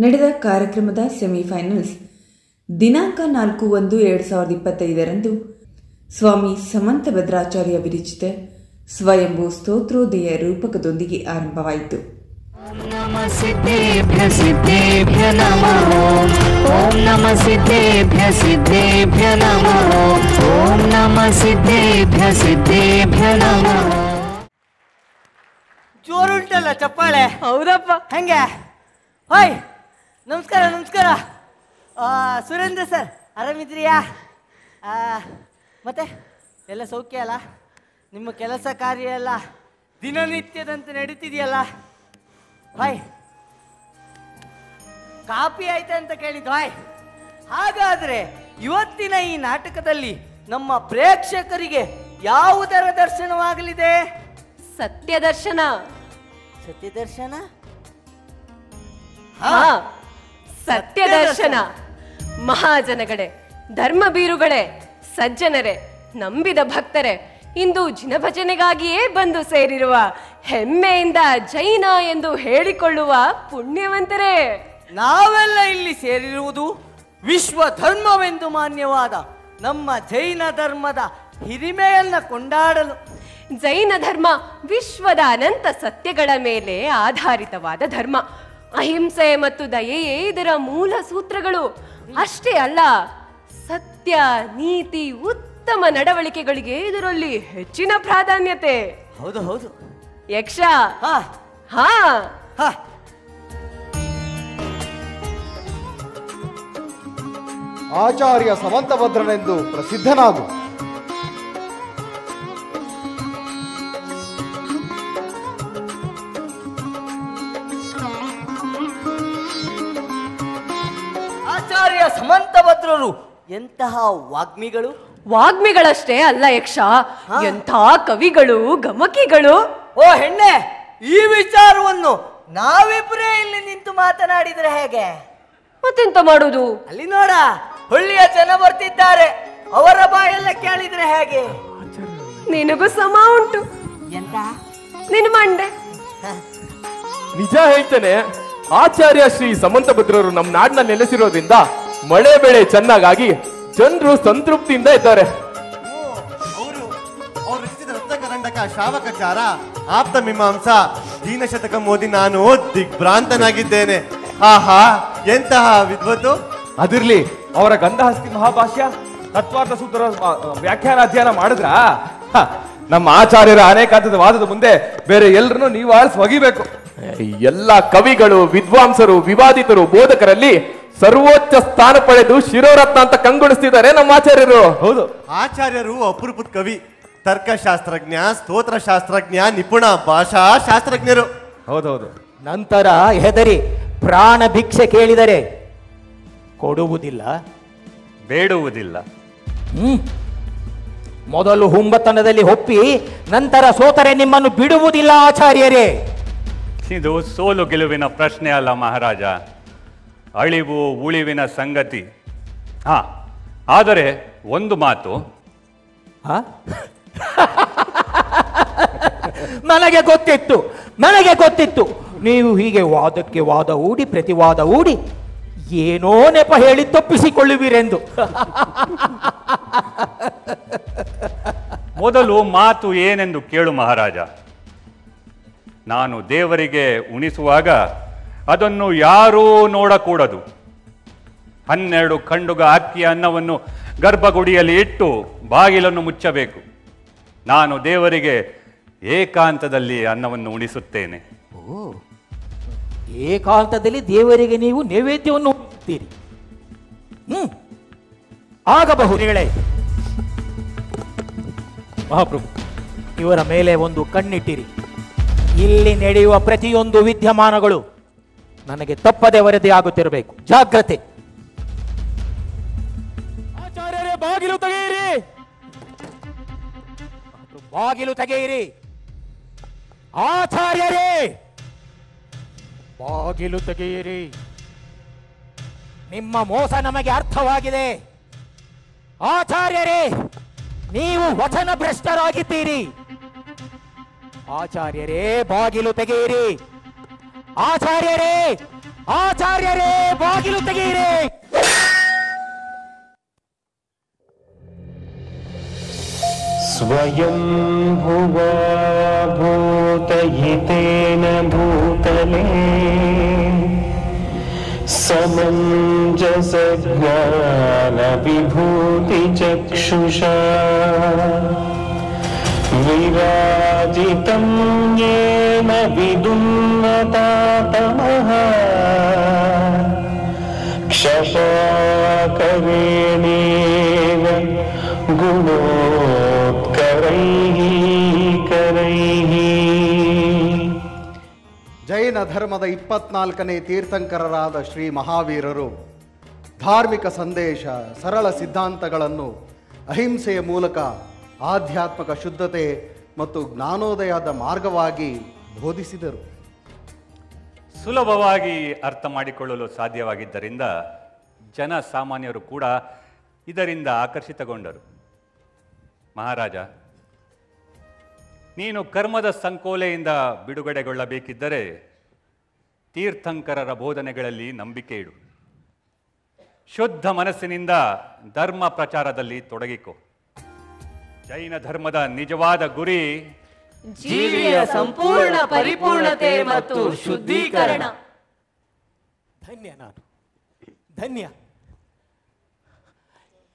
ನಡೆದ ಕಾರ್ಯಕ್ರಮದ ಸೆಮಿಫೈನಲ್ಸ್ ದಿನಾಂಕ 4/1/2025 ಸ್ವಾಮಿ ಸಮಂತಭದ್ರಾಚಾರ್ಯ ವಿರಚಿತ ಸ್ವಯಂಭೂ ಸ್ತೋತ್ರೋದಯ ರೂಪಕದೊಂದಿಗೆ ಆರಂಭವಾಯಿತು. ಓಂ ನಮಃ ಸಿದ್ಧೇಭ್ಯ ಸಿದ್ಧೇಭ್ಯ ನಮಃ. ಓಂ ನಮಃ ಸಿದ್ಧೇಭ್ಯ ಸಿದ್ಧೇಭ್ಯ ನಮಃ. ಓಂ ನಮಃ ಸಿದ್ಧೇಭ್ಯ ಸಿದ್ಧೇಭ್ಯ ನಮಃ. ಜೋರುಂಟಲ್ಲ ಚಪ್ಪಾಳೆ. ಹೌದಪ್ಪ. ಹೆಂಗೆ? ಹಾಯ್, ನಮಸ್ಕಾರ ನಮಸ್ಕಾರ. ಸುರೇಂದ್ರ ಸರ್, ಆರಾಮಿದ್ರಿಯಾ? ಮತ್ತೆ ಎಲ್ಲ ಸೌಖ್ಯ ಅಲ್ಲ? ನಿಮ್ಮ ಕೆಲಸ ಕಾರ್ಯ ಎಲ್ಲ ದಿನನಿತ್ಯದಂತೆ ನಡೀತಿದೆಯಲ್ಲ? ಹಾಯ್, ಕಾಪಿ ಆಯ್ತಾ ಅಂತ ಕೇಳಿದ್ದು. ಹಾಯ್, ಹಾಗಾದ್ರೆ ಇವತ್ತಿನ ಈ ನಾಟಕದಲ್ಲಿ ನಮ್ಮ ಪ್ರೇಕ್ಷಕರಿಗೆ ಯಾವುದರ ದರ್ಶನವಾಗಲಿದೆ? ಸತ್ಯ ದರ್ಶನ. ಸತ್ಯ ದರ್ಶನ? ಸತ್ಯ ದರ್ಶನ. ಮಹಾಜನಗಳೇ, ಧರ್ಮಬೀರುಗಳೇ, ಸಜ್ಜನರೇ, ನಂಬಿದ ಭಕ್ತರೇ, ಇಂದು ಜಿನಭಜನೆಗಾಗಿಯೇ ಬಂದು ಸೇರಿರುವ ಹೆಮ್ಮೆಯಿಂದ ಜೈನ ಎಂದು ಹೇಳಿಕೊಳ್ಳುವ ಪುಣ್ಯವಂತರೇ, ನಾವೆಲ್ಲ ಇಲ್ಲಿ ಸೇರಿರುವುದು ವಿಶ್ವ ಧರ್ಮವೆಂದು ಮಾನ್ಯವಾದ ನಮ್ಮ ಜೈನ ಧರ್ಮದ ಹಿರಿಮೆಯನ್ನ ಕೊಂಡಾಡಲು. ಜೈನ ಧರ್ಮ ವಿಶ್ವದ ಅನಂತ ಸತ್ಯಗಳ ಮೇಲೆ ಆಧಾರಿತವಾದ ಧರ್ಮ. ಅಹಿಂಸೆ ಮತ್ತು ದಯೆಯೇ ಇದರ ಮೂಲ ಸೂತ್ರಗಳು. ಅಷ್ಟೇ ಅಲ್ಲ, ಸತ್ಯ, ನೀತಿ, ಉತ್ತಮ ನಡವಳಿಕೆಗಳಿಗೆ ಇದರಲ್ಲಿ ಹೆಚ್ಚಿನ ಪ್ರಾಧಾನ್ಯತೆ. ಹೌದು ಹೌದು. ಯಕ್ಷ, ಹಾ, ಆಚಾರ್ಯ ಸಮಂತಭದ್ರನೆಂದು ಪ್ರಸಿದ್ಧನಾಗು. ಆಚಾರ್ಯ ಸಮಂತಭದ್ರರು ಎಂತಹ ವಾಗ್ಮಿಗಳು! ವಾಗ್ಮಿಗಳಷ್ಟೇ ಅಲ್ಲ ಯಕ್ಷ, ಎಂಥ ಕವಿಗಳು, ಗಮಕಿಗಳು. ಓ ಹೆಣ್ಣೆ, ಈ ವಿಚಾರವನ್ನು ನಾವಿಬ್ಬರೇ ಇಲ್ಲಿ ನಿಂತು ಮಾತನಾಡಿದ್ರೆ ಹೇಗೆ? ಮತ್ತೆಂತ ಮಾಡುವುದು? ಅಲ್ಲಿ ನೋಡ, ಹಳ್ಳಿಯ ಜನ ಬರ್ತಿದ್ದಾರೆ, ಅವರ ಬಾಯೆಲ್ಲ ಕೇಳಿದ್ರೆ ಹೇಗೆ? ನಿನಗೂ ಸಮ ಉಂಟು. ಎಂತ ನಿನ್ ಮಂಡೆ. ನಿಜ ಹೇಳ್ತೇನೆ, ಆಚಾರ್ಯ ಶ್ರೀ ಸಮಂತಭದ್ರರು ನಮ್ಮ ನಾಡಿನಲ್ಲಿ ನೆಲೆಸಿರೋದ್ರಿಂದ ಮಳೆ ಬೆಳೆ ಚೆನ್ನಾಗಾಗಿ ಜನರು ಸಂತೃಪ್ತಿಯಿಂದ ಇದ್ದಾರೆ. ಅವರು ರಚಿಸಿದ ರತ್ನಕರಂಡಕ, ಶ್ರಾವಕಚಾರ, ಆಪ್ತ ಮೀಮಾಂಸಾ, ದೀನಶತಕ ಓದಿ ನಾನು ದಿಗ್ಭ್ರಾಂತನಾಗಿದ್ದೇನೆ. ಆಹಾ, ಎಂತಹ ವಿದ್ವತ್ತು! ಅದಿರ್ಲಿ, ಅವರ ಗಂಧಹಸ್ತಿ ಮಹಾಭಾಷ್ಯ, ತತ್ವಾರ್ಥ ಸೂತ್ರ ವ್ಯಾಖ್ಯಾನ ಅಧ್ಯಯನ ಮಾಡಿದ್ರ? ನಮ್ಮ ಆಚಾರ್ಯರ ಅನೇಕಾಂತದ ವಾದದ ಮುಂದೆ ಬೇರೆ ಎಲ್ಲರನ್ನು ನೀವು ಒಗಿಬೇಕು. ಎಲ್ಲ ಕವಿಗಳು, ವಿದ್ವಾಂಸರು, ವಿವಾದಿತರು, ಬೋಧಕರಲ್ಲಿ ಸರ್ವೋಚ್ಚ ಸ್ಥಾನ ಪಡೆದು ಶಿರೋರತ್ನ ಅಂತ ಕಂಗೊಳಿಸ್ತಿದ್ದಾರೆ ನಮ್ಮ ಆಚಾರ್ಯರು. ಹೌದು, ಆಚಾರ್ಯರು ಅಪರೂಪದ ಕವಿ, ತರ್ಕಶಾಸ್ತ್ರಜ್ಞ, ಸ್ತೋತ್ರಶಾಸ್ತ್ರಜ್ಞ, ನಿಪುಣ ಭಾಷಾ ಶಾಸ್ತ್ರಜ್ಞರು. ಹೌದೌದು. ನಂತರ ಹೆದರಿ ಪ್ರಾಣ ಭಿಕ್ಷೆ ಕೇಳಿದರೆ ಕೊಡುವುದಿಲ್ಲ, ಬೇಡುವುದಿಲ್ಲ. ಮೊದಲು ಹುಂಬತನದಲ್ಲಿ ಒಪ್ಪಿ ನಂತರ ಸೋತರೆ ನಿಮ್ಮನ್ನು ಬಿಡುವುದಿಲ್ಲ ಆಚಾರ್ಯರೇ. ಇದು ಸೋಲು ಗೆಲುವಿನ ಪ್ರಶ್ನೆ ಅಲ್ಲ ಮಹಾರಾಜ, ಅಳಿವು ಉಳಿವಿನ ಸಂಗತಿ. ಆದರೆ ಒಂದು ಮಾತು. ನನಗೆ ಗೊತ್ತಿತ್ತು ನೀವು ಹೀಗೆ ವಾದಕ್ಕೆ ವಾದ ಹೂಡಿ ಪ್ರತಿವಾದ ಹೂಡಿ ಏನೋ ನೆಪ ಹೇಳಿ ತಪ್ಪಿಸಿಕೊಳ್ಳುವಿರೆಂದು. ಮೊದಲು ಮಾತು ಏನೆಂದು ಕೇಳು ಮಹಾರಾಜ. ನಾನು ದೇವರಿಗೆ ಉಣಿಸುವಾಗ ಅದನ್ನು ಯಾರೂ ನೋಡಕೂಡದು. 12 ಖಂಡುಗ ಅಕ್ಕಿಯ ಅನ್ನವನ್ನು ಗರ್ಭಗುಡಿಯಲ್ಲಿ ಇಟ್ಟು ಬಾಗಿಲನ್ನು ಮುಚ್ಚಬೇಕು. ನಾನು ದೇವರಿಗೆ ಏಕಾಂತದಲ್ಲಿ ಅನ್ನವನ್ನು ಉಣಿಸುತ್ತೇನೆ. ಏಕಾಂತದಲ್ಲಿ ದೇವರಿಗೆ ನೀವು ನೈವೇದ್ಯವನ್ನು ಉಣಿಸುತ್ತೀರಿ. ಆಗಬಹುದೇ ಮಹಾಪ್ರಭು, ಇವರ ಮೇಲೆ ಒಂದು ಕಣ್ಣಿಟ್ಟಿರಿ. ಇಲ್ಲಿ ನಡೆಯುವ ಪ್ರತಿಯೊಂದು ವಿದ್ಯಮಾನಗಳು ನನಗೆ ತಪ್ಪದೆ ವರದಿ ಆಗುತ್ತಿರಬೇಕು. ಜಾಗ್ರತೆ. ಆಚಾರ್ಯರೇ, ಬಾಗಿಲು ತೆಗೆಯಿರಿ, ಬಾಗಿಲು ತೆಗೆಯಿರಿ. ಆಚಾರ್ಯರೇ, ಬಾಗಿಲು ತೆಗೆಯಿರಿ. ನಿಮ್ಮ ಮೋಸ ನಮಗೆ ಅರ್ಥವಾಗಿದೆ. ಆಚಾರ್ಯರೇ, ನೀವು ವಚನ ಭ್ರಷ್ಟರಾಗಿದ್ದೀರಿ. ಆಚಾರ್ಯರೇ, ಬಾಗಿಲು ತೆಗೆಯಿರಿ. ಆಚಾರ್ಯರೇ, ಆಚಾರ್ಯರೇ ಬಾಗಿಲು ತೆಗೆಯಿರಿ. ಸ್ವಯಂ ಭುವ ಭೂತಯಿತೇನ ಭೂತಲೇ ಸಮಂಜಸ ಜ್ಞಾನ ವಿಭೂತಿ ಚಕ್ಷುಷಾ ವಿರಾಜಿತಂ ಯೇನ ವಿದುನ್ನತಾತಮಃ ಕ್ಷಪಾಕರೇಣೇವ ಗುಣೋತ್ಕರೈಃ ಕರೈಃ. ಜೈನ ಧರ್ಮದ 24ನೇ ತೀರ್ಥಂಕರರಾದ ಶ್ರೀ ಮಹಾವೀರರು ಧಾರ್ಮಿಕ ಸಂದೇಶ, ಸರಳ ಸಿದ್ಧಾಂತಗಳನ್ನು ಅಹಿಂಸೆಯ ಮೂಲಕ ಆಧ್ಯಾತ್ಮಿಕ ಶುದ್ಧತೆ ಮತ್ತು ಜ್ಞಾನೋದಯದ ಮಾರ್ಗವಾಗಿ ಬೋಧಿಸಿದರು. ಸುಲಭವಾಗಿ ಅರ್ಥ ಮಾಡಿಕೊಳ್ಳಲು ಸಾಧ್ಯವಾಗಿದ್ದರಿಂದ ಜನಸಾಮಾನ್ಯರು ಕೂಡ ಇದರಿಂದ ಆಕರ್ಷಿತಗೊಂಡರು. ಮಹಾರಾಜ, ನೀನು ಕರ್ಮದ ಸಂಕೋಲೆಯಿಂದ ಬಿಡುಗಡೆಗೊಳ್ಳಬೇಕಿದ್ದರೆ ತೀರ್ಥಂಕರರ ಬೋಧನೆಗಳಲ್ಲಿ ನಂಬಿಕೆ ಇಡು. ಶುದ್ಧ ಮನಸ್ಸಿನಿಂದ ಧರ್ಮ ಪ್ರಚಾರದಲ್ಲಿ ತೊಡಗಿಕೊ. ಜೈನ ಧರ್ಮದ ನಿಜವಾದ ಗುರಿ ಜೀವಿಯ ಸಂಪೂರ್ಣ ಪರಿಪೂರ್ಣತೆ ಮತ್ತು ಶುದ್ಧೀಕರಣ. ಧನ್ಯ ನಾನು, ಧನ್ಯ.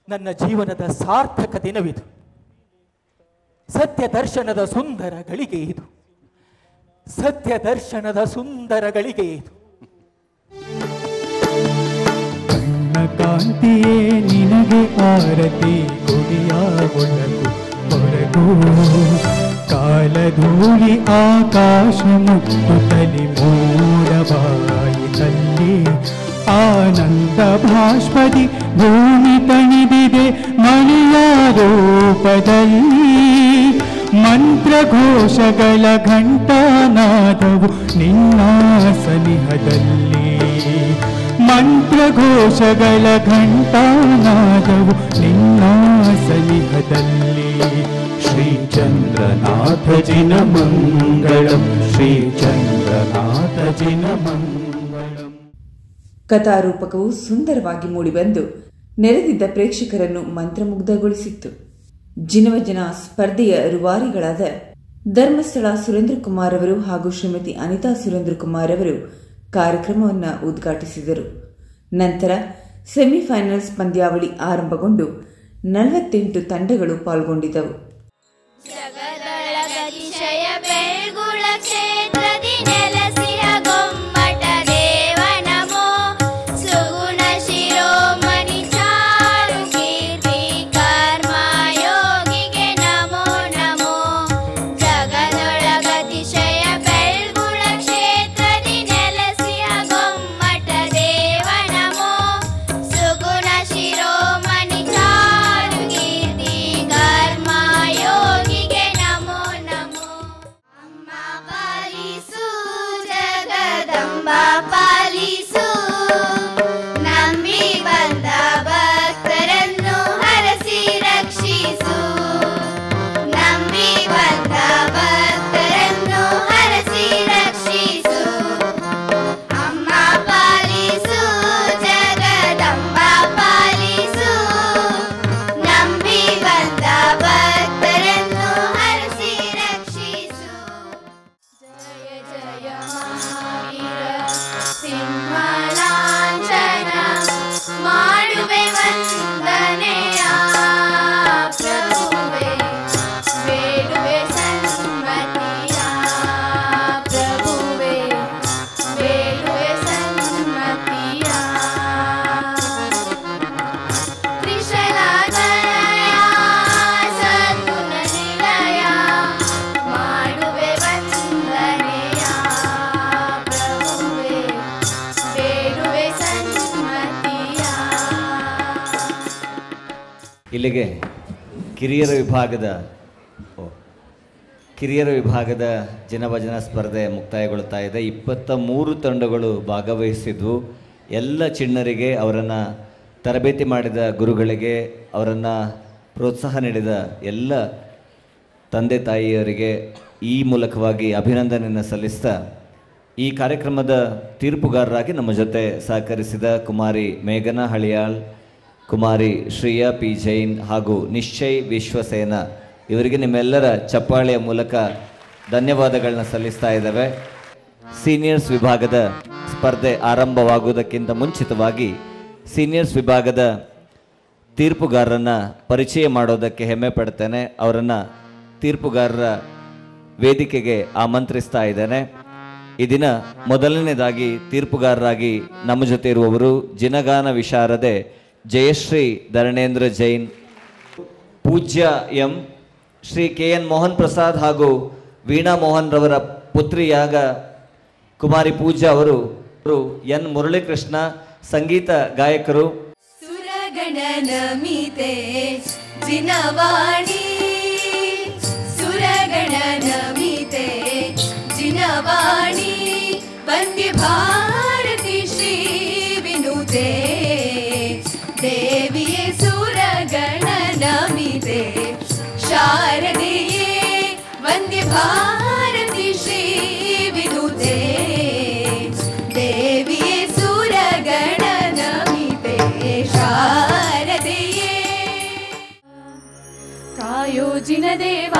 ನನ್ನ ಜೀವನದ ಸಾರ್ಥಕ ದಿನವಿದು. ಸತ್ಯ ದರ್ಶನದ ಸುಂದರ ಗಳಿಗೆ ಇದು. ಸತ್ಯ ದರ್ಶನದ ಸುಂದರ ಗಳಿಗೆ ಇದು. ಕಣ್ಣ ಕಾಂತಿಯೇ ನಿನಗೆ ಆರತಿ ಕೊಡಿಯಾಗೊಳಗು ಹೊರಗು ಕಾಲಧೂಳಿ ಆಕಾಶ ಮುಟ್ಟುತ್ತಲಿ ಮೋಡವಾಯಿತಲ್ಲಿ ಆನಂದ ಭಾಷ್ಪದಿ ಭೂಮಿ ತಣಿದಿದೆ ಮಳೆಯ ರೂಪದಲ್ಲಿ ಮಂತ್ರಘೋಷಗಳ ಘಂಟಾನಾದವು ನಿನ್ನ ಸನಿಹದಲ್ಲಿ ಮಂತ್ರಘೋಷಗಳ ಘಂಟಾನಾದವು ನಿನ್ನ ಸನಿಹದಲ್ಲಿ ಶ್ರೀಚಂದ್ರನಾಥ ಜಿನ ಮಂಗಳಂ ಶ್ರೀಚಂದ್ರನಾಥ ಜಿನ ಮಂಗಳಂ. ಕಥಾರೂಪಕವು ಸುಂದರವಾಗಿ ಮೂಡಿಬಂದು ನೆರೆದಿದ್ದ ಪ್ರೇಕ್ಷಕರನ್ನು ಮಂತ್ರಮುಗ್ಧಗೊಳಿಸಿತ್ತು. ಜಿನವಜನ ಸ್ಪರ್ಧೆಯ ರೂವಾರಿಗಳಾದ ಧರ್ಮಸ್ಥಳ ಸುರೇಂದ್ರ ಕುಮಾರ್ ಅವರು ಹಾಗೂ ಶ್ರೀಮತಿ ಅನಿತಾ ಸುರೇಂದ್ರ ಕುಮಾರ್ ಅವರು ಕಾರ್ಯಕ್ರಮವನ್ನು ಉದ್ಘಾಟಿಸಿದರು. ನಂತರ ಸೆಮಿಫೈನಲ್ಸ್ ಪಂದ್ಯಾವಳಿ ಆರಂಭಗೊಂಡು 48 ತಂಡಗಳು ಪಾಲ್ಗೊಂಡಿದ್ದವು. ಇಲ್ಲಿಗೆ ಕಿರಿಯರ ವಿಭಾಗದ ಜನಭಜನಾ ಸ್ಪರ್ಧೆ ಮುಕ್ತಾಯಗೊಳ್ತಾ ಇದೆ. 23 ತಂಡಗಳು ಭಾಗವಹಿಸಿದ್ವು. ಎಲ್ಲ ಚಿಣ್ಣರಿಗೆ, ಅವರನ್ನು ತರಬೇತಿ ಮಾಡಿದ ಗುರುಗಳಿಗೆ, ಅವರನ್ನು ಪ್ರೋತ್ಸಾಹ ನೀಡಿದ ಎಲ್ಲ ತಂದೆ ತಾಯಿಯರಿಗೆ ಈ ಮೂಲಕವಾಗಿ ಅಭಿನಂದನೆಯನ್ನು ಸಲ್ಲಿಸ್ತಾ ಈ ಕಾರ್ಯಕ್ರಮದ ತೀರ್ಪುಗಾರರಾಗಿ ನಮ್ಮ ಜೊತೆ ಸಹಕರಿಸಿದ ಕುಮಾರಿ ಮೇಘನಾ ಹಳಿಯಾಳ್, ಕುಮಾರಿ ಶ್ರೇಯಾ ಪಿ ಜೈನ್ ಹಾಗೂ ನಿಶ್ಚಯ್ ವಿಶ್ವಸೇನ ಇವರಿಗೆ ನಿಮ್ಮೆಲ್ಲರ ಚಪ್ಪಾಳೆಯ ಮೂಲಕ ಧನ್ಯವಾದಗಳನ್ನ ಸಲ್ಲಿಸ್ತಾ ಇದ್ದೇವೆ. ಸೀನಿಯರ್ಸ್ ವಿಭಾಗದ ಸ್ಪರ್ಧೆ ಆರಂಭವಾಗುವುದಕ್ಕಿಂತ ಮುಂಚಿತವಾಗಿ ಸೀನಿಯರ್ಸ್ ವಿಭಾಗದ ತೀರ್ಪುಗಾರರನ್ನು ಪರಿಚಯ ಮಾಡೋದಕ್ಕೆ ಹೆಮ್ಮೆ ಪಡ್ತೇನೆ. ಅವರನ್ನು ತೀರ್ಪುಗಾರರ ವೇದಿಕೆಗೆ ಆಮಂತ್ರಿಸ್ತಾ ಇದ್ದೇನೆ. ಈ ದಿನ ಮೊದಲನೇದಾಗಿ ತೀರ್ಪುಗಾರರಾಗಿ ನಮ್ಮ ಜೊತೆ ಇರುವವರು ಜಿನಗಾನ ವಿಶಾರದೆ ಜಯಶ್ರೀ ಧರಣೇಂದ್ರ ಜೈನ್, ಪೂಜ್ಯ ಎಂ ಶ್ರೀ KN ಮೋಹನ್ ಪ್ರಸಾದ್ ಹಾಗೂ ವೀಣಾ ಮೋಹನ್ ರವರ ಪುತ್ರಿಯಾಗ ಕುಮಾರಿ ಪೂಜಾ ಅವರು, ಎನ್ ಮುರಳೀಕೃಷ್ಣ ಸಂಗೀತ ಗಾಯಕರು. ಸುರಗಣನಮಿತೆ ಜಿನವಾಣಿ, ಸುರಗಣನಮಿತೆ ಜಿನವಾಣಿ, ವಂದೇ ಭಾರತಿ ಶ್ರೀ ವಿನುತೆ ದೇವಿಯೇ ಸುರಗಣನಮಿತೆ ಶಾರದೆಯೇ ವಂದೇ ಭಾರತಿ ಶ್ರೀ ವಿನುತೆ ದೇವಿಯೇ ಸುರಗಣನಮಿತೆ ಶಾರದೆಯೇ. ಕಾಯೋಜಿನ ದೇವ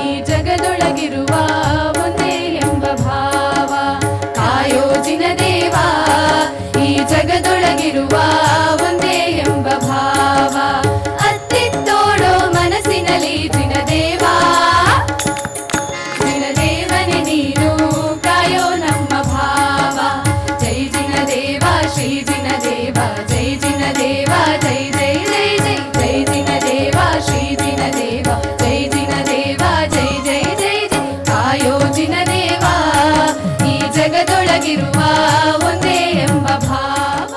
ಈ ಜಗದೊಳಗಿರುವ ಒಂದೇ ಎಂಬ ಭಾವ, ಕಾಯೋಜಿನ ದೇವ ಈ ಜಗದೊಳಗಿರುವ ಒಂದೇ ಎಂಬ ಭಾವ, ಅತ್ತಿತ್ತೋಡೋ ಮನಸ್ಸಿನಲ್ಲಿ ಜಿನದೇವ, ಜಿನದೇವನೇ ನೀನು ಕಾಯೋ ನಮ್ಮ ಭಾವ. ಜೈ ಜಿನದೇವ ಶ್ರೀ ಜಿನದೇವ, ಜೈ ಜಿನದೇವ ಜೈ ಜೈ ಜೈ ಜೈ, ಜೈ ಜಿನದೇವ ಶ್ರೀ ಜಿನದೇವ, ಜೈ ಜಿನದೇವ ಜೈ ಜೈ ಜೈ ಜೈ, ಕಾಯೋ ಜಿನದೇವ ಈ ಜಗದೊಳಗಿರುವ ಒಂದೇ ಎಂಬ ಭಾವ.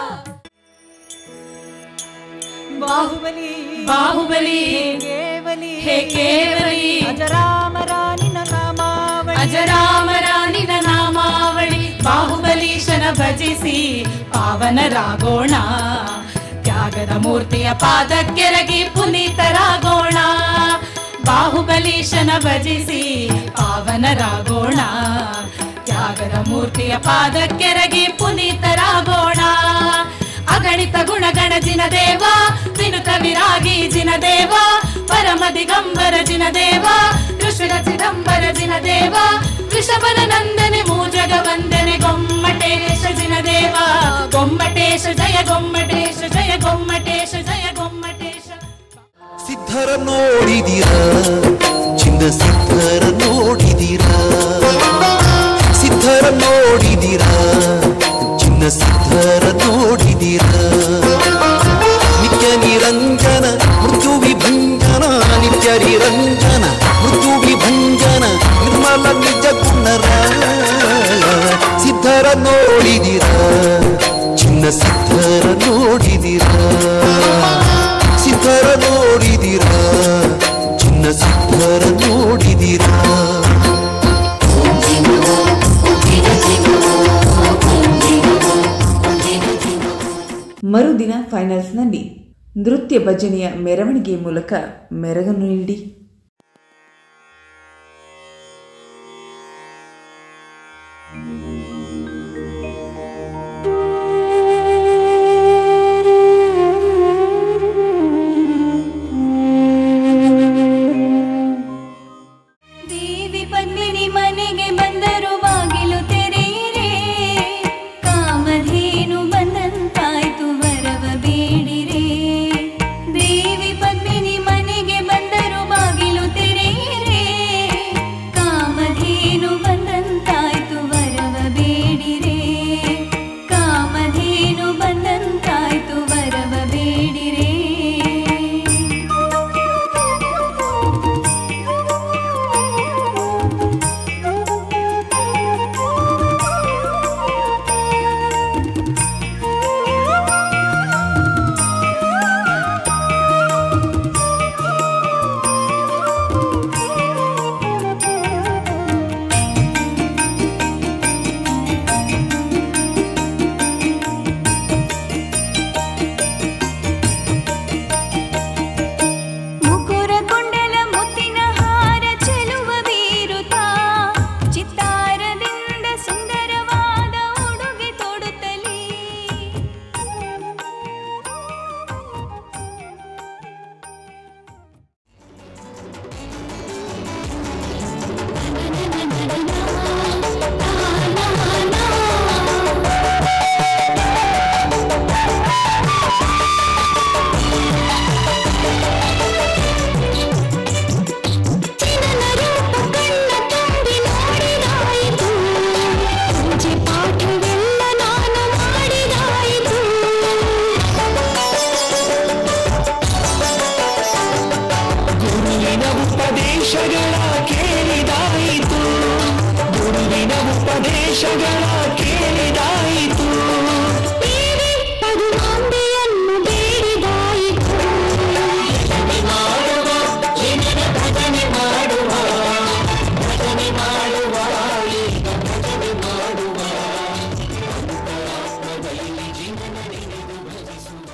ಬಾಹುಬಲಿ ಬಾಹುಬಲಿ ಕೇವಲಿ ಹೇ ಕೇವಲಿ, ಅಜರಾಮರಾನಿನ ನಾಮಾವಳಿ, ಅಜರಾಮರಾನಿನ ನಾಮಾವಳಿ, ಬಾಹುಬಲೀಶನ ಭಜಿಸಿ ಪಾವನರಾಗೋಣ, ತ್ಯಾಗದ ಮೂರ್ತಿಯ ಪಾದಕ್ಕೆರಗಿ ಪುನೀತರಾಗೋಣ, ಬಾಹುಬಲೀಶನ ಭಜಿಸಿ ಪಾವನರಾಗೋಣ, ತ್ಯಾಗದ ಮೂರ್ತಿಯ ಪಾದಕ್ಕೆರಗಿ ಪುನೀತರಾಗೋಣ. ಅಗಣಿತ ಗುಣಗಣ ಜಿನದೇವ, ವಿನುತ ವಿರಾಗಿ ಜಿನದೇವ, ಪರಮ ದಿಗಂಬರ ಜಿನದೇವ, ಕೃಷ್ಣ ಚಿದಂಬರ ಜಿನದೇವ, ವೃಷಭನ ನಂದನೆ ಮೂಜಗ ವಂದನೆ ಗೊಮ್ಮಟೇಶ ಜಿನದೇವ, ಗೊಮ್ಮಟೇಶ ಜಯ ಗೊಮ್ಮಟೇಶ, ಜಯ ಗೊಮ್ಮಟೇಶ, ಜಯ ಗೊಮ್ಮಟೇಶ. ಸಿದ್ಧರ ನೋಡಿದಿರಾ, ಚಿನ್ನ ಸಿದ್ಧರ ನೋಡಿದಿರಾ, ಸಿದ್ಧರ ನೋಡಿದಿರಾ, ಚಿನ್ನ ಸಿದ್ಧರ ನೋಡಿದಿರಾ, ನಿತ್ಯ ನಿರಂಜನ ಮೃತ್ಯು ವಿಭಂಜನ, ನಿತ್ಯ ನಿರಂಜನ ಮೃತ್ಯು ವಿಭಂಜನ, ನಿರ್ಮಲ ನಿಜ ಗುಣರ ಸಿದ್ಧರ ನೋಡಿದಿರಾ, ಚಿನ್ನ ಸಿದ್ಧರ ನೋಡಿದಿರಾ, ಸಿದ್ಧರ ನೋಡಿದಿರಾ, ಚಿನ್ನ ಸಿದ್ಧರ ನೋಡಿದಿರಾ. ಮರುದಿನ ಫೈನಲ್ಸ್ನಲ್ಲಿ ನೃತ್ಯ ಭಜನೆಯ ಮೆರವಣಿಗೆ ಮೂಲಕ ಮೆರಗನ್ನು ನೀಡಿ ದೇವಿ ಪದ್ಮಿನಿ ಮನೆಗೆ ಬಂದರು ಬಾಗಿಲು ತೆರೆಯಿರೆ, ಕಾಮಧೇನು ಬಂದಂತಾಯ್ತು ವರವ ಬೇಡಿರೆ. ದೇವಿ ಪದ್ಮಿನಿ ಮನೆಗೆ ಬಂದರು ಬಾಗಿಲು ಕೇಳಿದಾಯಿತು ಪದುಮಾಂಬೆಯನ್ನು ಬೇಡಿದಾಯಿತು ಭಜನೆ ಮಾಡುವ ಜನನ ಭಜನೆ ಮಾಡುವ ಭಜನೆ ಮಾಡುವ ಈಗ ಭಜನೆ ಮಾಡುವ ಅಂತರಾತ್ಮದಲ್ಲಿ ಜೀವನ ನೆನೆದು ಭಜಿಸುವ.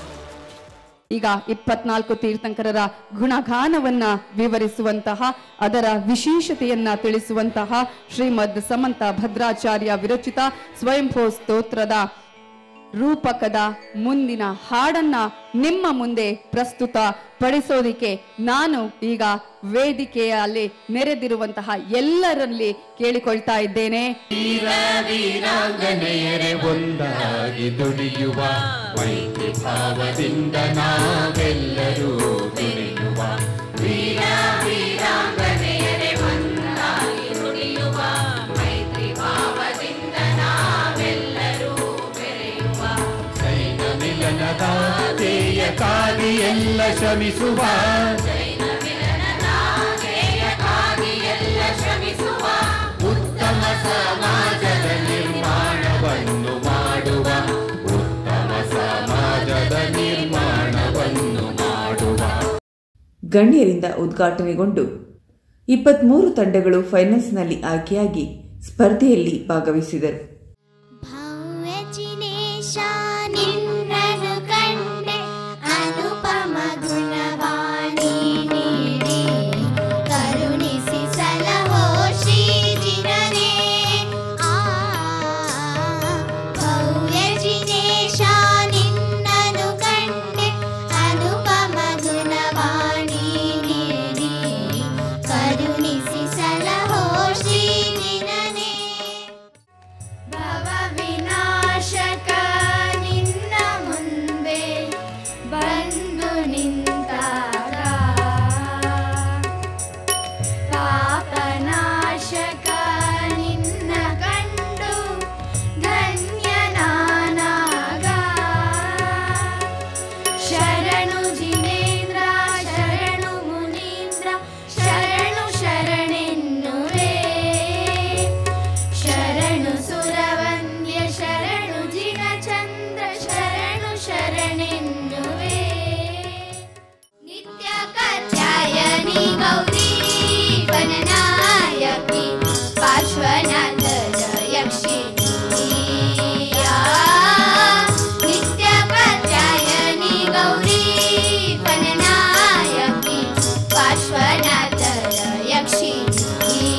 ಈಗ 24 ತೀರ್ಥಂಕರರ ಗುಣಗಾನವನ್ನ ವಿವರಿಸುವಂತಹ ಅದರ ವಿಶೇಷತೆಯನ್ನ ತಿಳಿಸುವಂತಹ ಶ್ರೀಮದ್ ಸಮಂತ ಭದ್ರಾಚಾರ್ಯ ವಿರಚಿತ ಸ್ವಯಂಭೂ ಸ್ತೋತ್ರದ ರೂಪಕದ ಮುಂದಿನ ಹಾಡನ್ನ ನಿಮ್ಮ ಮುಂದೆ ಪ್ರಸ್ತುತ ಪಡಿಸೋದಿಕ್ಕೆ ನಾನು ಈಗ ವೇದಿಕೆಯಲ್ಲಿ ನೆರೆದಿರುವಂತಹ ಎಲ್ಲರಲ್ಲಿ ಕೇಳಿಕೊಳ್ತಾ ಇದ್ದೇನೆ. ವೀರಾಂಗನೆಯರೆ ಒಂದಾಗಿ ದುಡಿಯುವ ಮೈತ್ರಿ ಭಾವದಿಂದ ನಾವೆಲ್ಲರೂ ದುಡಿಯುವ ವೀರಾಂಗನೆಯರೆ ಒಂದಾಗಿ ದುಡಿಯುವ ಮೈತ್ರಿ ಭಾವದಿಂದ ನಾವೆಲ್ಲರೂ ಬೆರೆಯುವ ಜೈನ ಮಿಲನದ ಧ್ಯೇಯಕ್ಕಾಗಿ ಎಲ್ಲ ಶ್ರಮಿಸುವ ಉತ್ತಮ ಸಮಾಜದ ನಿರ್ಮಾಣವನ್ನು ಮಾಡುವ ಉತ್ತಮ ಸಮಾಜದ ನಿರ್ಮಾಣವನ್ನು ಮಾಡುವ. ಗಣ್ಯರಿಂದ ಉದ್ಘಾಟನೆಗೊಂಡು 23 ತಂಡಗಳು ಫೈನಲ್ಸ್ನಲ್ಲಿ ಆಯ್ಕೆಯಾಗಿ ಸ್ಪರ್ಧೆಯಲ್ಲಿ ಭಾಗವಹಿಸಿದರು. ನಿನ್ನನು ಕಂಡೆ ಅನುಪಮ ಗುಣವಾಣಿ ನೀಡಿ ಕರುಣಿಸಿ ಸಲಹೋ ಶ್ರೀ ಜಿನನೇ ಭವ್ಯ ಜಿನೇಶ ನಿನ್ನನು ಕಂಡೆ ಅನುಪಮ ಗುಣವಾಣಿ ನೀಡಿ ಕರುಣಿಸಿ ಸಲಹೋ ಶ್ರೀ ಜಿನನೇ ಭವ ವಿನಾಶಕ ನಿನ್ನ ಮುಂದೆ ಬಂದು ನಿಂತಾಗ ಪಾಪನಾಶಕ ನಿನ್ನ ಕಂಡು ಧನ್ಯನಾನಾಗ ಶರಣು ಜಿನೇಂದ್ರ ಶರಣು ಮುನೀಂದ್ರ ಶರಣು ಶರಣೆನ್ನುವೆ ಶರಣು ಸುರವಂದ್ಯ ಶರಣು ಜಿನಚಂದ್ರ ಶರಣು ಶರಣೆನ್ನುವೆ ನಿತ್ಯ ಕಾತ್ಯಾಯನಿ ಗೌರಿ ವನನಾಯಕಿ ಪಾರ್ಶ್ವನಾಥ ಯಕ್ಷಿಣಿ ನಿತ್ಯ ಕಾತ್ಯಾಯನಿ ಗೌರಿ ವನನಾಯಕಿ ಪಾರ್ಶ್ವನಾಥ ಯಕ್ಷಿಣಿ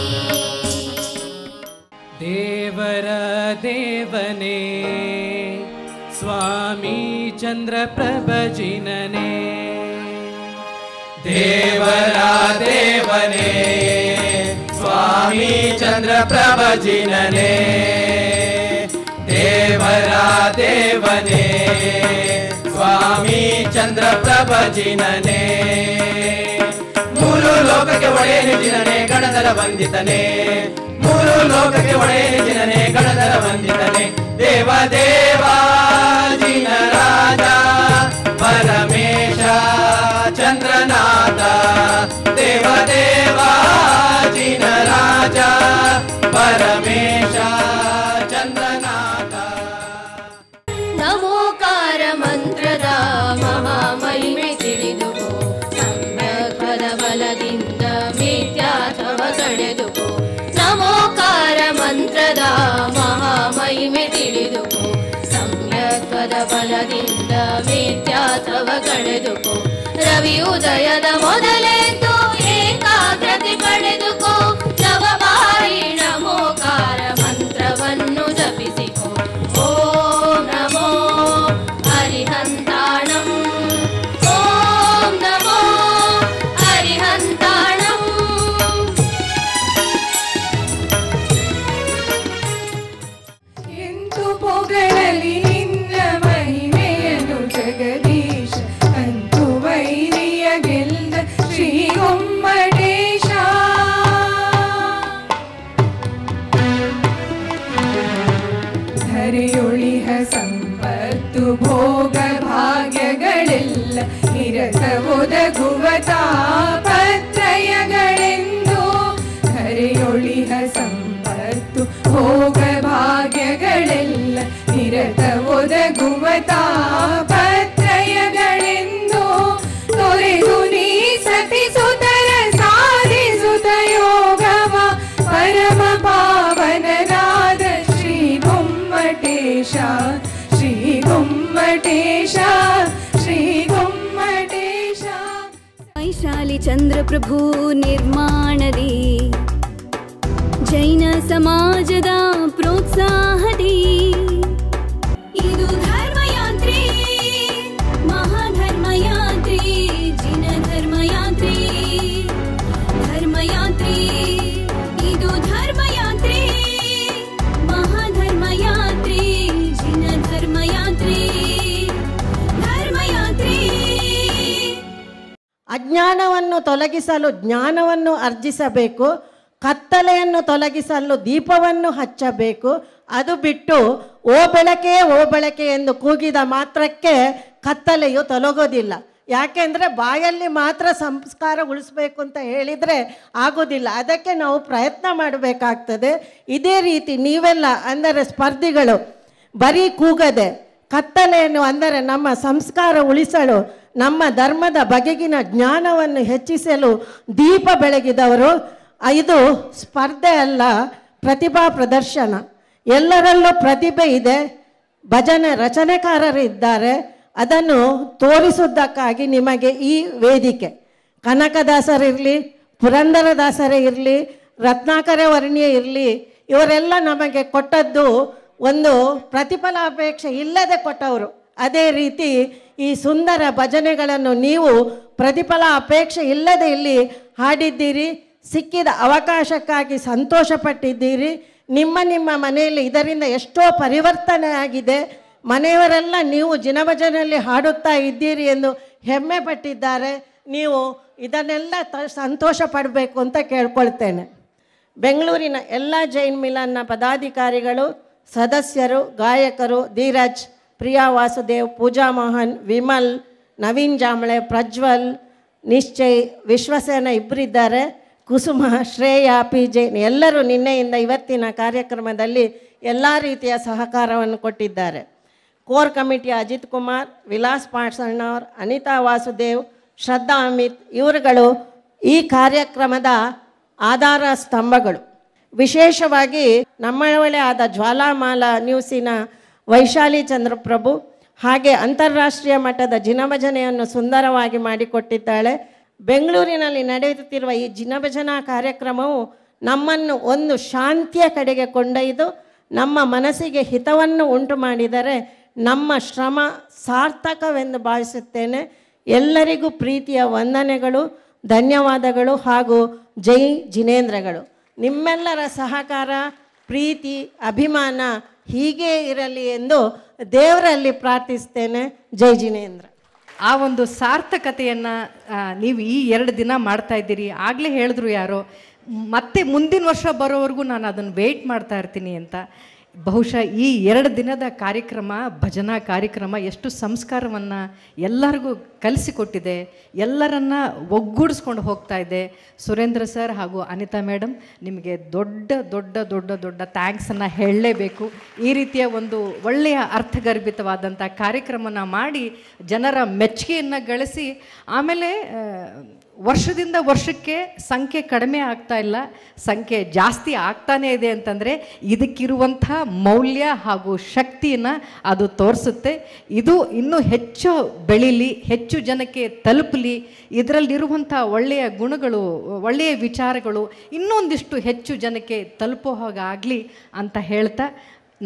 ದೇವರ ದೇವನೇ ಸ್ವಾಮಿ ಚಂದ್ರಪ್ರಭಜಿನನೇ ದೇವರ ದೇವನೇ ಸ್ವಾಮಿ ಚಂದ್ರಪ್ರಭಜಿನನೇ ದೇವರ ದೇವನೇ ಸ್ವಾಮಿ ಚಂದ್ರಪ್ರಭಜಿನನೇ ಮೂರು ಲೋಕಕ್ಕೆ ಒಡೆಯನೆ ಜಿನನೇ ಗಣಧರ ವಂದಿತನೇ ಮೂರು ಲೋಕಕ್ಕೆ ಒಡೆಯನೆ ಜಿನನೇ ಗಣಧರ ವಂದಿತನೇ ದೇವ ದೇವ ಜಿನ ರಾಜ ಪರಮೇಶ ಚಂದ್ರನಾಥ ದೇವ ದೇವ ಜಿನ ರಾಜ ಪರಮೇಶ ಚಂದ್ರನಾಥ ನಮೋಕಾರ ಮಂತ್ರದ ಮಹಾಮಹಿಮೆ ತಿಳಿದುಕೋ ಸಂಭ್ಯಕರ ಬಲದಿಂದ ಮಿಥ್ಯಾತ್ವ ಕಳೆದುಕೋ ನಮೋಕಾರ ಮಂತ್ರದ ಮಹಾಮಹಿಮೆ ತಿಳಿದುಕೋ ಸಂಭ್ಯಕರ ಬಲದಿಂದ ಮಿಥ್ಯಾತ್ವ ಕಳೆದುಕೋ ರವಿ ಉದಯದ ಮೊದಲೆಂದು ಏಕಾಗ್ರತೆ ಪಡೆದುಕೋ ನವ ಬಾರಿ ನಮೋಕಾರ ಮಂತ್ರವನ್ನು ಜಪಿಸಿಕೋ ಓಂ ನಮೋ ಹರಿಹಂತಾಣಂ ಓಂ ನಮೋ ಹರಿಹಂತಾಣಂ ಎಂದು ಪೊಗಳಲಿ ನಿನ್ನ ಮಹಿಮೆಯನ್ನು ಜಗದೀಶ ಅಂತು ವೈರಿಯ ಗೆಲ್ದ ಶ್ರೀ ಗೊಮ್ಮಟೇಶ ಧರೆಯೊಳಿಹ ಸಂಪತ್ತು ಭೋಗ ಭಾಗ್ಯಗಳೆಲ್ಲ ನಿರತ ಒದಗುವ ತಾಪತ್ರಯಗಳೆಂದು ಧರೆಯೊಳಿಹ ಸಂಪತ್ತು ಭೋಗ ಭಾಗ್ಯ ತಾಪತ್ರಯಗಳೆಂದು ತೊರೆದು ನೀ ಸತಿಸುತರ ಸಾಧಿಸುತ್ತ ಯೋಗವ ಪರಮ ಪಾವನರಾದ ಶ್ರೀ ಗೊಮ್ಮಟೇಶ ಶ್ರೀ ಗೊಮ್ಮಟೇಶ ಶ್ರೀ ಗೊಮ್ಮಟೇಶ. ವೈಶಾಲಿ ಚಂದ್ರಪ್ರಭು ನಿರ್ಮಾಣದಿ ಜೈನ ಸಮಾಜದ ಪ್ರೋತ್ಸಾಹದಿ ಇದು ಧರ್ಮಯಾತ್ರೆ ಮಹಾಧರ್ಮಯಾತ್ರೆ ಜಿನ ಧರ್ಮಯಾತ್ರೆ ಧರ್ಮಯಾತ್ರೆ ಇದು ಧರ್ಮಯಾತ್ರೆ ಮಹಾಧರ್ಮಯಾತ್ರೆ ಜಿನ ಧರ್ಮಯಾತ್ರೆ ಧರ್ಮಯಾತ್ರೆ. ಅಜ್ಞಾನವನ್ನು ತೊಲಗಿಸಲು ಜ್ಞಾನವನ್ನು ಅರ್ಜಿಸಬೇಕು, ಕತ್ತಲೆಯನ್ನು ತೊಲಗಿಸಲು ದೀಪವನ್ನು ಹಚ್ಚಬೇಕು. ಅದು ಬಿಟ್ಟು ಓ ಬೆಳಕೆ ಓ ಬೆಳಕೆ ಎಂದು ಕೂಗಿದ ಮಾತ್ರಕ್ಕೆ ಕತ್ತಲೆಯು ತೊಲಗೋದಿಲ್ಲ. ಯಾಕೆಂದರೆ ಬಾಯಲ್ಲಿ ಮಾತ್ರ ಸಂಸ್ಕಾರ ಉಳಿಸ್ಬೇಕು ಅಂತ ಹೇಳಿದರೆ ಆಗೋದಿಲ್ಲ. ಅದಕ್ಕೆ ನಾವು ಪ್ರಯತ್ನ ಮಾಡಬೇಕಾಗ್ತದೆ. ಇದೇ ರೀತಿ ನೀವೆಲ್ಲ ಅಂದರೆ ಸ್ಪರ್ಧಿಗಳು ಬರೀ ಕೂಗದೆ ಕತ್ತಲೆಯನ್ನು ಅಂದರೆ ನಮ್ಮ ಸಂಸ್ಕಾರ ಉಳಿಸಲು ನಮ್ಮ ಧರ್ಮದ ಬಗೆಗಿನ ಜ್ಞಾನವನ್ನು ಹೆಚ್ಚಿಸಲು ದೀಪ ಬೆಳಗಿದವರು. ಇದು ಸ್ಪರ್ಧೆ ಅಲ್ಲ, ಪ್ರತಿಭಾ ಪ್ರದರ್ಶನ. ಎಲ್ಲರಲ್ಲೂ ಪ್ರತಿಭೆ ಇದೆ, ಭಜನೆ ರಚನೆಕಾರರು ಇದ್ದಾರೆ. ಅದನ್ನು ತೋರಿಸುವುದಕ್ಕಾಗಿ ನಿಮಗೆ ಈ ವೇದಿಕೆ. ಕನಕದಾಸರಿರಲಿ, ಪುರಂದರದಾಸರೇ ಇರಲಿ, ರತ್ನಾಕರ ವರ್ಣಿಯೇ ಇರಲಿ, ಇವರೆಲ್ಲ ನಮಗೆ ಕೊಟ್ಟದ್ದು ಒಂದು ಪ್ರತಿಫಲಾಪೇಕ್ಷೆ ಇಲ್ಲದೆ ಕೊಟ್ಟವರು. ಅದೇ ರೀತಿ ಈ ಸುಂದರ ಭಜನೆಗಳನ್ನು ನೀವು ಪ್ರತಿಫಲ ಅಪೇಕ್ಷೆ ಇಲ್ಲದೆ ಇಲ್ಲಿ ಹಾಡಿದ್ದೀರಿ. ಸಿಕ್ಕಿದ ಅವಕಾಶಕ್ಕಾಗಿ ಸಂತೋಷಪಟ್ಟಿದ್ದೀರಿ. ನಿಮ್ಮ ಮನೆಯಲ್ಲಿ ಇದರಿಂದ ಎಷ್ಟೋ ಪರಿವರ್ತನೆ ಆಗಿದೆ. ಮನೆಯವರೆಲ್ಲ ನೀವು ಜಿನಭಜನೆಯಲ್ಲಿ ಹಾಡುತ್ತಾ ಇದ್ದೀರಿ ಎಂದು ಹೆಮ್ಮೆ ಪಟ್ಟಿದ್ದಾರೆ. ನೀವು ಇದನ್ನೆಲ್ಲ ಸಂತೋಷ ಪಡಬೇಕು ಅಂತ ಕೇಳ್ಕೊಳ್ತೇನೆ. ಬೆಂಗಳೂರಿನ ಎಲ್ಲ ಜೈನ್ ಮಿಲನ್ನ ಪದಾಧಿಕಾರಿಗಳು, ಸದಸ್ಯರು, ಗಾಯಕರು ಧೀರಜ್, ಪ್ರಿಯಾ ವಾಸುದೇವ್, ಪೂಜಾ ಮೋಹನ್, ವಿಮಲ್, ನವೀನ್ ಜಾಂಬಳೆ, ಪ್ರಜ್ವಲ್, ನಿಶ್ಚಯ್, ವಿಶ್ವಸೇನ ಇಬ್ಬರಿದ್ದಾರೆ, ಕುಸುಮ, ಶ್ರೇಯಾ, PJ ಎಲ್ಲರೂ ನಿನ್ನೆಯಿಂದ ಇವತ್ತಿನ ಕಾರ್ಯಕ್ರಮದಲ್ಲಿ ಎಲ್ಲ ರೀತಿಯ ಸಹಕಾರವನ್ನು ಕೊಟ್ಟಿದ್ದಾರೆ. ಕೋರ್ ಕಮಿಟಿಯ ಅಜಿತ್ ಕುಮಾರ್, ವಿಲಾಸ್ ಪಾಟ್ಸಣ್ಣವ್ರು, ಅನಿತಾ ವಾಸುದೇವ್, ಶ್ರದ್ಧಾ ಅಮಿತ್ ಇವರುಗಳು ಈ ಕಾರ್ಯಕ್ರಮದ ಆಧಾರ ಸ್ತಂಭಗಳು. ವಿಶೇಷವಾಗಿ ನಮ್ಮವಳೇ ಆದ ಜ್ವಾಲಾಮಾಲಾ ನ್ಯೂಸಿನ ವೈಶಾಲಿ ಚಂದ್ರಪ್ರಭು ಹಾಗೆ ಅಂತಾರಾಷ್ಟ್ರೀಯ ಮಟ್ಟದ ಜಿನಭಜನೆಯನ್ನು ಸುಂದರವಾಗಿ ಮಾಡಿಕೊಟ್ಟಿದ್ದಾಳೆ. ಬೆಂಗಳೂರಿನಲ್ಲಿ ನಡೆಯುತ್ತಿರುವ ಈ ಜಿನಭಜನಾ ಕಾರ್ಯಕ್ರಮವು ನಮ್ಮನ್ನು ಒಂದು ಶಾಂತಿಯ ಕಡೆಗೆ ಕೊಂಡೊಯ್ದು ನಮ್ಮ ಮನಸ್ಸಿಗೆ ಹಿತವನ್ನು ಉಂಟು ಮಾಡಿದರೆ ನಮ್ಮ ಶ್ರಮ ಸಾರ್ಥಕವೆಂದು ಭಾವಿಸುತ್ತೇನೆ. ಎಲ್ಲರಿಗೂ ಪ್ರೀತಿಯ ವಂದನೆಗಳು, ಧನ್ಯವಾದಗಳು ಹಾಗೂ ಜೈ ಜಿನೇಂದ್ರಗಳು. ನಿಮ್ಮೆಲ್ಲರ ಸಹಕಾರ, ಪ್ರೀತಿ, ಅಭಿಮಾನ ಹೀಗೇ ಇರಲಿ ಎಂದು ದೇವರಲ್ಲಿ ಪ್ರಾರ್ಥಿಸ್ತೇನೆ. ಜೈ ಜಿನೇಂದ್ರ. ಆ ಒಂದು ಸಾರ್ಥಕತೆಯನ್ನು ನೀವು ಈ 2 ದಿನ ಮಾಡ್ತಾ ಇದ್ದೀರಿ. ಆಗಲೇ ಹೇಳಿದ್ರು ಯಾರೋ, ಮತ್ತೆ ಮುಂದಿನ ವರ್ಷ ಬರೋವರೆಗೂ ನಾನು ಅದನ್ನು ವೆಯ್ಟ್ ಮಾಡ್ತಾ ಇರ್ತೀನಿ ಅಂತ. ಬಹುಶಃ ಈ 2 ದಿನದ ಕಾರ್ಯಕ್ರಮ, ಭಜನಾ ಕಾರ್ಯಕ್ರಮ ಎಷ್ಟು ಸಂಸ್ಕಾರವನ್ನು ಎಲ್ಲರಿಗೂ ಕಲಿಸಿಕೊಟ್ಟಿದೆ, ಎಲ್ಲರನ್ನ ಒಗ್ಗೂಡಿಸ್ಕೊಂಡು ಹೋಗ್ತಾ ಇದೆ. ಸುರೇಂದ್ರ ಸರ್ ಹಾಗೂ ಅನಿತಾ ಮೇಡಮ್, ನಿಮಗೆ ದೊಡ್ಡ ದೊಡ್ಡ ದೊಡ್ಡ ದೊಡ್ಡ ಥ್ಯಾಂಕ್ಸನ್ನು ಹೇಳಲೇಬೇಕು. ಈ ರೀತಿಯ ಒಂದು ಒಳ್ಳೆಯ ಅರ್ಥಗರ್ಭಿತವಾದಂಥ ಕಾರ್ಯಕ್ರಮನ ಮಾಡಿ ಜನರ ಮೆಚ್ಚುಗೆಯನ್ನು ಗಳಿಸಿ, ಆಮೇಲೆ ವರ್ಷದಿಂದ ವರ್ಷಕ್ಕೆ ಸಂಖ್ಯೆ ಕಡಿಮೆ ಆಗ್ತಾ ಇಲ್ಲ, ಸಂಖ್ಯೆ ಜಾಸ್ತಿ ಆಗ್ತಾನೇ ಇದೆ ಅಂತಂದರೆ ಇದಕ್ಕಿರುವಂಥ ಮೌಲ್ಯ ಹಾಗೂ ಶಕ್ತಿಯನ್ನು ಅದು ತೋರಿಸುತ್ತೆ. ಇದು ಇನ್ನೂ ಹೆಚ್ಚು ಬೆಳೀಲಿ, ಹೆಚ್ಚು ಜನಕ್ಕೆ ತಲುಪಲಿ, ಇದರಲ್ಲಿರುವಂಥ ಒಳ್ಳೆಯ ಗುಣಗಳು, ಒಳ್ಳೆಯ ವಿಚಾರಗಳು ಇನ್ನೊಂದಿಷ್ಟು ಹೆಚ್ಚು ಜನಕ್ಕೆ ತಲುಪೋ ಹಾಗಾಗಲಿ ಅಂತ ಹೇಳ್ತಾ,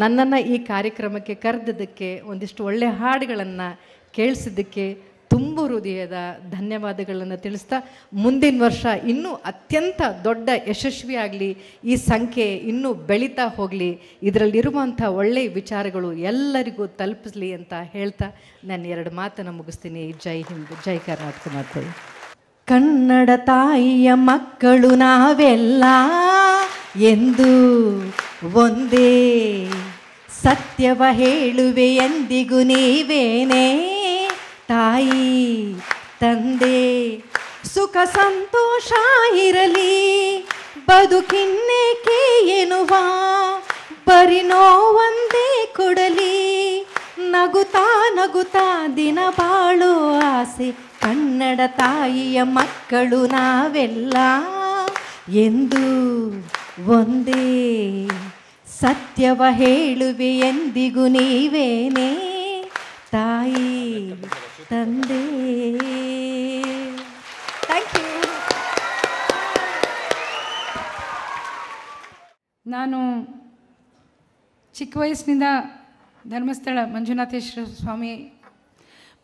ನನ್ನನ್ನು ಈ ಕಾರ್ಯಕ್ರಮಕ್ಕೆ ಕರೆದಿದ್ದಕ್ಕೆ, ಒಂದಿಷ್ಟು ಒಳ್ಳೆಯ ಹಾಡುಗಳನ್ನು ಕೇಳಿಸಿದ್ದಕ್ಕೆ ತುಂಬ ಹೃದಯದ ಧನ್ಯವಾದಗಳನ್ನು ತಿಳಿಸ್ತಾ, ಮುಂದಿನ ವರ್ಷ ಇನ್ನೂ ಅತ್ಯಂತ ದೊಡ್ಡ ಯಶಸ್ವಿಯಾಗಲಿ, ಈ ಸಂಖ್ಯೆ ಇನ್ನೂ ಬೆಳೀತಾ ಹೋಗಲಿ, ಇದರಲ್ಲಿರುವಂಥ ಒಳ್ಳೆಯ ವಿಚಾರಗಳು ಎಲ್ಲರಿಗೂ ತಲುಪಿಸಲಿ ಅಂತ ಹೇಳ್ತಾ ನಾನು 2 ಮಾತನ್ನು ಮುಗಿಸ್ತೀನಿ. ಜೈ ಹಿಂದ್, ಜೈ ಕರ್ನಾಟಕ ಮಾತೆ. ಕನ್ನಡ ತಾಯಿಯ ಮಕ್ಕಳು ನಾವೆಲ್ಲ ಎಂದು ಒಂದೇ ಸತ್ಯವ ಹೇಳುವೆ ಎಂದಿಗೂ ನೀವೇನೇ ತಾಯಿ ತಂದೆ. ಸುಖ ಸಂತೋಷ ಇರಲಿ ಬದುಕಿನ್ನೇಕೆ ಎನ್ನುವ ಬರಿ ನೋವಂದೇ ಕೊಡಲಿ, ನಾ ನಗುತ್ತಾ ನಗುತ್ತಾ ದಿನ ಬಾಳು ಆಸೆ ಕನ್ನಡ ತಾಯಿಯ ಮಕ್ಕಳು ನಾವೆಲ್ಲ ಎಂದು ಒಂದೇ ಸತ್ಯವ ಹೇಳುವೆ ಎಂದಿಗೂ ನೀವೇನೇ ತಾಯಿ ತಂದೆ. Thank you. ನಾನು ಚಿಕ್ಕ ವಯಸ್ಸಿನಿಂದ ಧರ್ಮಸ್ಥಳ ಮಂಜುನಾಥೇಶ್ವರ ಸ್ವಾಮಿ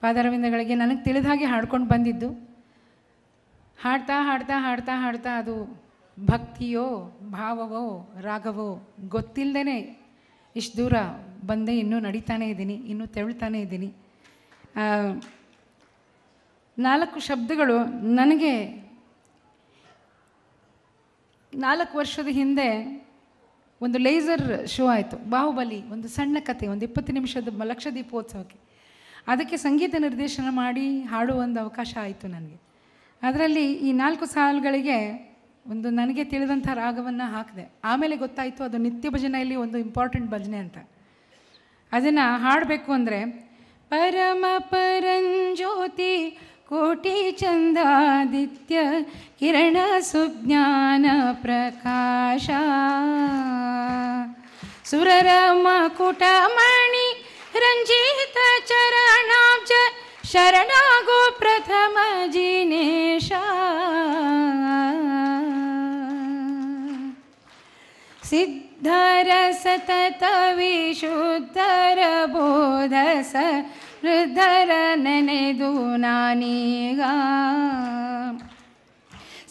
ಪಾದಾರವಿಂದಗಳಿಗೆ ನನಗೆ ತಿಳಿದ ಹಾಗೆ ಹಾಡ್ಕೊಂಡು ಬಂದಿದ್ದು. ಹಾಡ್ತಾ ಹಾಡ್ತಾ ಹಾಡ್ತಾ ಹಾಡ್ತಾ ಅದು ಭಕ್ತಿಯೋ ಭಾವವೋ ರಾಗವೋ ಗೊತ್ತಿಲ್ಲದೇ ಇಷ್ಟು ದೂರ ಬಂದೆ. ಇನ್ನೂ ನಡೀತಾನೇ ಇದ್ದೀನಿ, ಇನ್ನೂ ತೆವಳ್ತಾನೇ ಇದ್ದೀನಿ. 4 ಶಬ್ದಗಳು ನನಗೆ 4 ವರ್ಷದ ಹಿಂದೆ ಒಂದು ಲೇಸರ್ ಶೋ ಆಯಿತು, ಬಾಹುಬಲಿ, ಒಂದು ಸಣ್ಣ ಕತೆ, ಒಂದು 20 ನಿಮಿಷದ ಲಕ್ಷ ದೀಪೋತ್ಸವಕ್ಕೆ. ಅದಕ್ಕೆ ಸಂಗೀತ ನಿರ್ದೇಶನ ಮಾಡಿ ಹಾಡುವ ಒಂದು ಅವಕಾಶ ಆಯಿತು ನನಗೆ. ಅದರಲ್ಲಿ ಈ 4 ಸಾಲುಗಳಿಗೆ ಒಂದು ನನಗೆ ತಿಳಿದಂಥ ರಾಗವನ್ನು ಹಾಕಿದೆ. ಆಮೇಲೆ ಗೊತ್ತಾಯಿತು ಅದು ನಿತ್ಯ ಭಜನೆಯಲ್ಲಿ ಒಂದು ಇಂಪಾರ್ಟೆಂಟ್ ಭಜನೆ ಅಂತ. ಅದನ್ನು ಹಾಡಬೇಕು ಅಂದರೆ ಪರಮ ಪರಂಜ್ಯೋತಿ ಕೋಟಿ ಚಂದಾದಿತ್ಯ ಕಿರಣ ಸುಜ್ಞಾನ ಪ್ರಕಾಶ ಸುರರ ಮಕುಟಮಣಿ ರಂಜಿತ ಚರಣಾಬ್ಜ ಶರಣಾಗೋ ಪ್ರಥಮ ಜಿನೇಶ ಸಿದ್ಧರ ಸತತ ವಿಶುದ್ಧರ ಬೋಧಸ ವೃದ್ಧರ ನೆನೆದು ನಾನೀಗ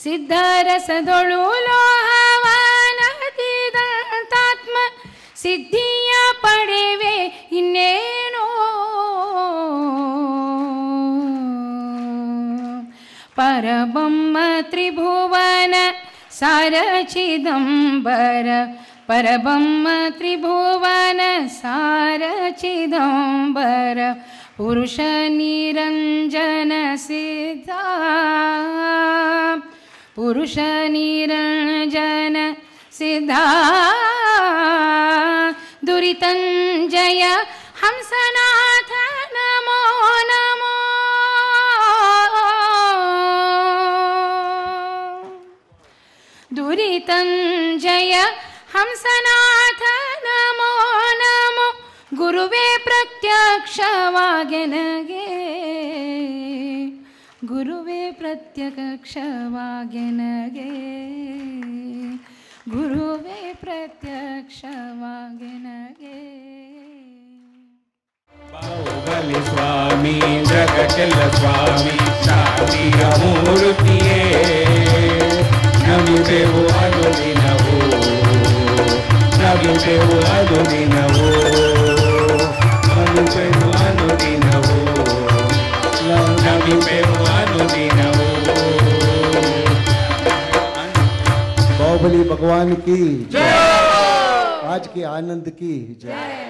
ಸಿದ್ಧರಸದೊಳು ಲೋಹವನದಿದಂತಾತ್ಮ ಸಿದ್ಧಿಯ ಪಡೆವೆ ಇನ್ನೇನೋ ಪರಬೊಮ್ಮ ತ್ರಿಭುವನ ಸಾರಚಿದಂಬರ ಪರಬೊಮ್ಮ ತ್ರಿಭುವನ ಸಾರಚಿದಂಬರ ಪುರುಷ ನಿರಂಜನ ಸಿದ್ಧ ಪುರುಷ ನಿರಂಜನ ಸಿದ್ಧ ದುರಿತಂಜಯ ಹಂಸನಾಥ ನಮೋ ನಮೋ ದುರಿತಂಜಯ ಹಂಸನಾಥ ನಮೋ ನಮೋ ಗುರುವೇ ಪ್ರತ್ಯಕ್ಷವಾಗೆನಗೆ ಗುರುವೇ ಪ್ರತ್ಯಕ್ಷವಾಗೆನಗೆ ಗುರುವೇ ಪ್ರತ್ಯಕ್ಷವಾಗೆನಗೆ ಬಾಹುಬಲಿ ಸ್ವಾಮಿ ಜಗಕ್ಕೆಲ್ಲ ಸ್ವಾಮಿ ಶಾಂತಿಯ ಮೂರ್ತಿಯೇ ನಮಿತೆವು ಅನುದಿನವು ನಮಿತೆವು ಅನುದಿನವು ನಮಿತೆವು ಅನುದಿನವು ನಮಿತೆವು ಅನುದಿನವು बाहुबली भगवान की जय, आज के आनंद की जय।